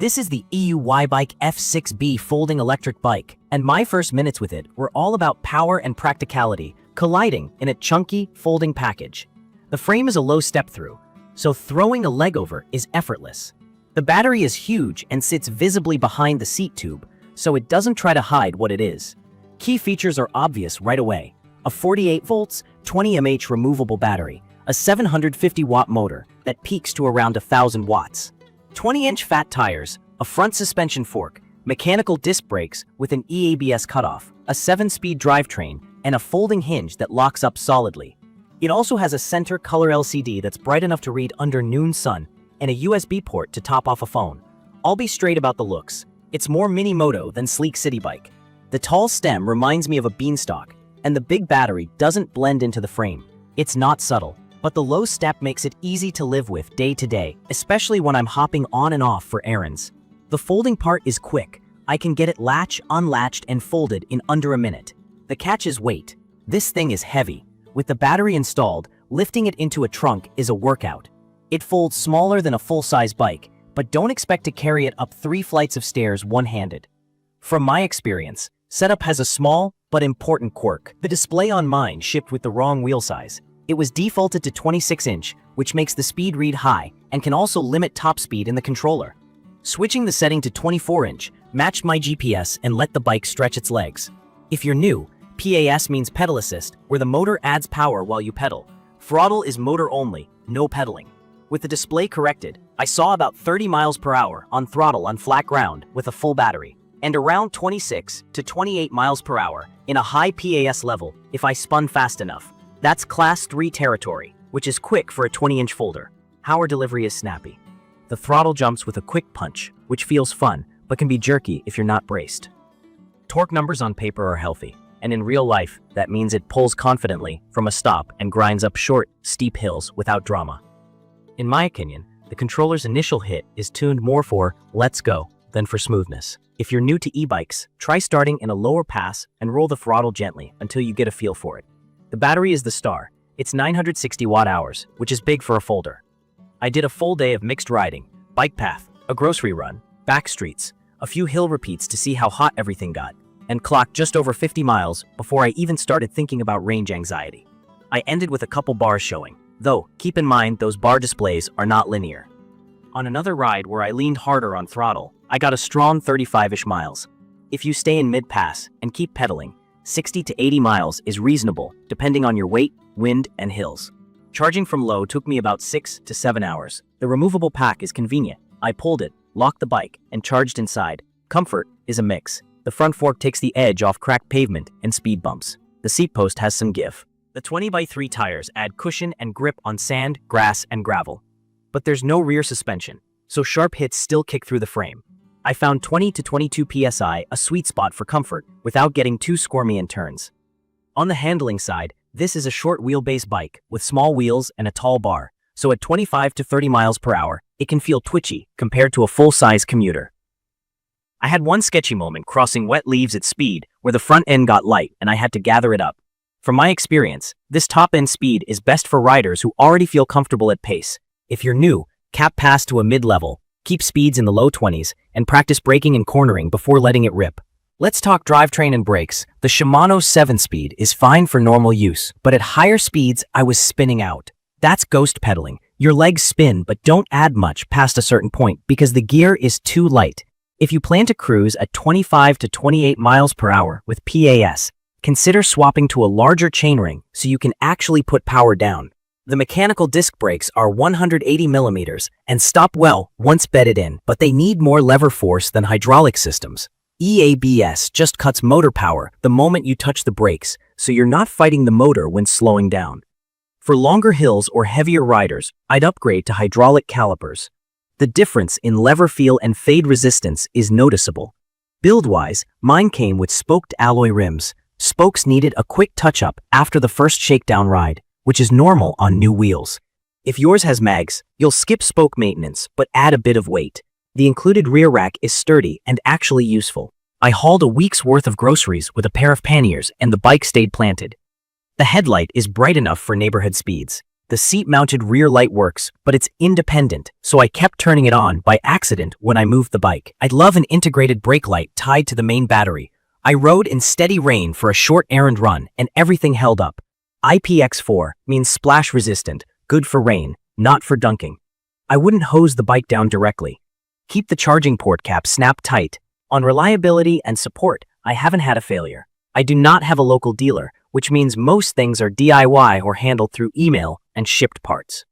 This is the EUYBIKE F6b folding electric bike, and my first minutes with it were all about power and practicality colliding in a chunky, folding package. The frame is a low step-through, so throwing a leg over is effortless. The battery is huge and sits visibly behind the seat tube, so it doesn't try to hide what it is. Key features are obvious right away. A 48 volts, 20 mAh removable battery, a 750-watt motor that peaks to around 1,000 watts. 20-inch fat tires, a front suspension fork, mechanical disc brakes with an EABS cutoff, a 7-speed drivetrain, and a folding hinge that locks up solidly. It also has a center color LCD that's bright enough to read under noon sun, and a USB port to top off a phone. I'll be straight about the looks. It's more mini-moto than sleek city bike. The tall stem reminds me of a beanstalk, and the big battery doesn't blend into the frame. It's not subtle, but the low step makes it easy to live with day to day, especially when I'm hopping on and off for errands. The folding part is quick. I can get it unlatched and folded in under a minute. The catch is weight. This thing is heavy. With the battery installed, lifting it into a trunk is a workout. It folds smaller than a full-size bike, but don't expect to carry it up 3 flights of stairs one-handed. From my experience, setup has a small but important quirk. The display on mine shipped with the wrong wheel size. It was defaulted to 26-inch, which makes the speed read high and can also limit top speed in the controller. Switching the setting to 24-inch matched my GPS and let the bike stretch its legs. If you're new, PAS means pedal assist, where the motor adds power while you pedal. Throttle is motor only, no pedaling. With the display corrected, I saw about 30 miles per hour on throttle on flat ground with a full battery, and around 26 to 28 miles per hour in a high PAS level if I spun fast enough. That's Class 3 territory, which is quick for a 20-inch folder. Power delivery is snappy. The throttle jumps with a quick punch, which feels fun, but can be jerky if you're not braced. Torque numbers on paper are healthy, and in real life, that means it pulls confidently from a stop and grinds up short, steep hills without drama. In my opinion, the controller's initial hit is tuned more for "let's go" than for smoothness. If you're new to e-bikes, try starting in a lower pass and roll the throttle gently until you get a feel for it. The battery is the star. It's 960 watt-hours, which is big for a folder. I did a full day of mixed riding, bike path, a grocery run, back streets, a few hill repeats to see how hot everything got, and clocked just over 50 miles before I even started thinking about range anxiety. I ended with a couple bars showing, though keep in mind those bar displays are not linear. On another ride where I leaned harder on throttle, I got a strong 35-ish miles. If you stay in mid-pass and keep pedaling, 60 to 80 miles is reasonable, depending on your weight, wind, and hills. Charging from low took me about 6 to 7 hours. The removable pack is convenient. I pulled it, locked the bike, and charged inside. Comfort is a mix. The front fork takes the edge off cracked pavement and speed bumps. The seat post has some give. The 20x3 tires add cushion and grip on sand, grass, and gravel. But there's no rear suspension, so sharp hits still kick through the frame. I found 20 to 22 psi a sweet spot for comfort without getting too squirmy in turns. On the handling side, this is a short wheelbase bike with small wheels and a tall bar, so at 25 to 30 miles per hour, it can feel twitchy compared to a full-size commuter. I had one sketchy moment crossing wet leaves at speed where the front end got light and I had to gather it up. From my experience, this top-end speed is best for riders who already feel comfortable at pace. If you're new, cap pass to a mid-level, keep speeds in the low 20s, and practice braking and cornering before letting it rip. Let's talk drivetrain and brakes. The Shimano 7-speed is fine for normal use, but at higher speeds, I was spinning out. That's ghost pedaling. Your legs spin, but don't add much past a certain point because the gear is too light. If you plan to cruise at 25 to 28 miles per hour with PAS, consider swapping to a larger chainring so you can actually put power down. The mechanical disc brakes are 180 millimeters and stop well once bedded in, but they need more lever force than hydraulic systems. EABS just cuts motor power the moment you touch the brakes, so you're not fighting the motor when slowing down. For longer hills or heavier riders, I'd upgrade to hydraulic calipers. The difference in lever feel and fade resistance is noticeable. Build-wise, mine came with spoked alloy rims. Spokes needed a quick touch-up after the first shakedown ride, which is normal on new wheels. If yours has mags, you'll skip spoke maintenance but add a bit of weight. The included rear rack is sturdy and actually useful. I hauled a week's worth of groceries with a pair of panniers and the bike stayed planted. The headlight is bright enough for neighborhood speeds. The seat-mounted rear light works, but it's independent, so I kept turning it on by accident when I moved the bike. I'd love an integrated brake light tied to the main battery. I rode in steady rain for a short errand run, and everything held up. IPX4 means splash resistant, good for rain, not for dunking. I wouldn't hose the bike down directly. Keep the charging port cap snapped tight. On reliability and support, I haven't had a failure. I do not have a local dealer, which means most things are DIY or handled through email and shipped parts.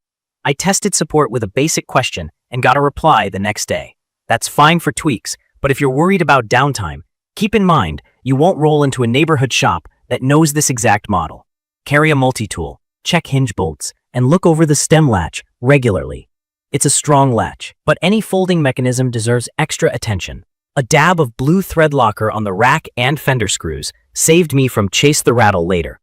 I tested support with a basic question and got a reply the next day. That's fine for tweaks, but if you're worried about downtime, keep in mind you won't roll into a neighborhood shop that knows this exact model. Carry a multi-tool, check hinge bolts, and look over the stem latch regularly. It's a strong latch, but any folding mechanism deserves extra attention. A dab of blue thread locker on the rack and fender screws saved me from chase the rattle later.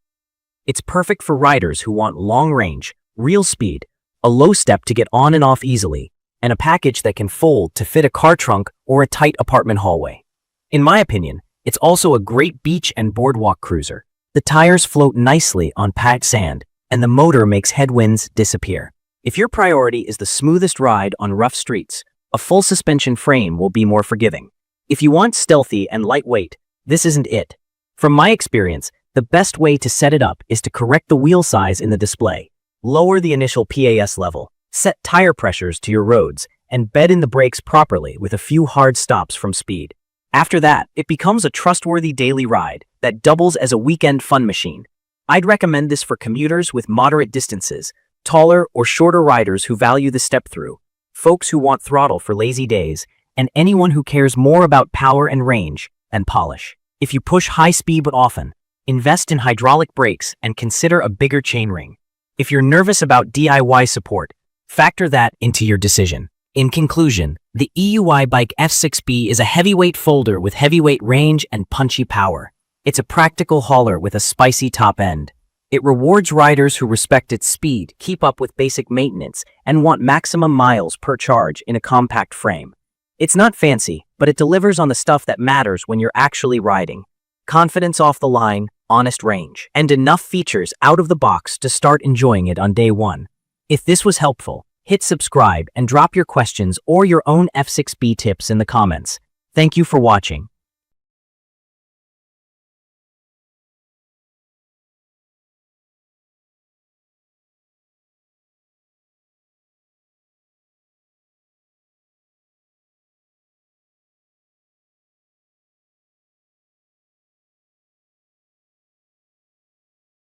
It's perfect for riders who want long range, real speed, a low step to get on and off easily, and a package that can fold to fit a car trunk or a tight apartment hallway. In my opinion, it's also a great beach and boardwalk cruiser. The tires float nicely on packed sand, and the motor makes headwinds disappear. If your priority is the smoothest ride on rough streets, a full suspension frame will be more forgiving. If you want stealthy and lightweight, this isn't it. From my experience, the best way to set it up is to correct the wheel size in the display, lower the initial PAS level, set tire pressures to your roads, and bed in the brakes properly with a few hard stops from speed. After that, it becomes a trustworthy daily ride that doubles as a weekend fun machine. I'd recommend this for commuters with moderate distances, taller or shorter riders who value the step-through, folks who want throttle for lazy days, and anyone who cares more about power and range than polish. If you push high speed but often, invest in hydraulic brakes and consider a bigger chainring. If you're nervous about DIY support, factor that into your decision. In conclusion, the EUYBIKE F6b is a heavyweight folder with heavyweight range and punchy power. It's a practical hauler with a spicy top end. It rewards riders who respect its speed, keep up with basic maintenance, and want maximum miles per charge in a compact frame. It's not fancy, but it delivers on the stuff that matters when you're actually riding. Confidence off the line, honest range, and enough features out of the box to start enjoying it on day one. If this was helpful, hit subscribe and drop your questions or your own F6b tips in the comments. Thank you for watching.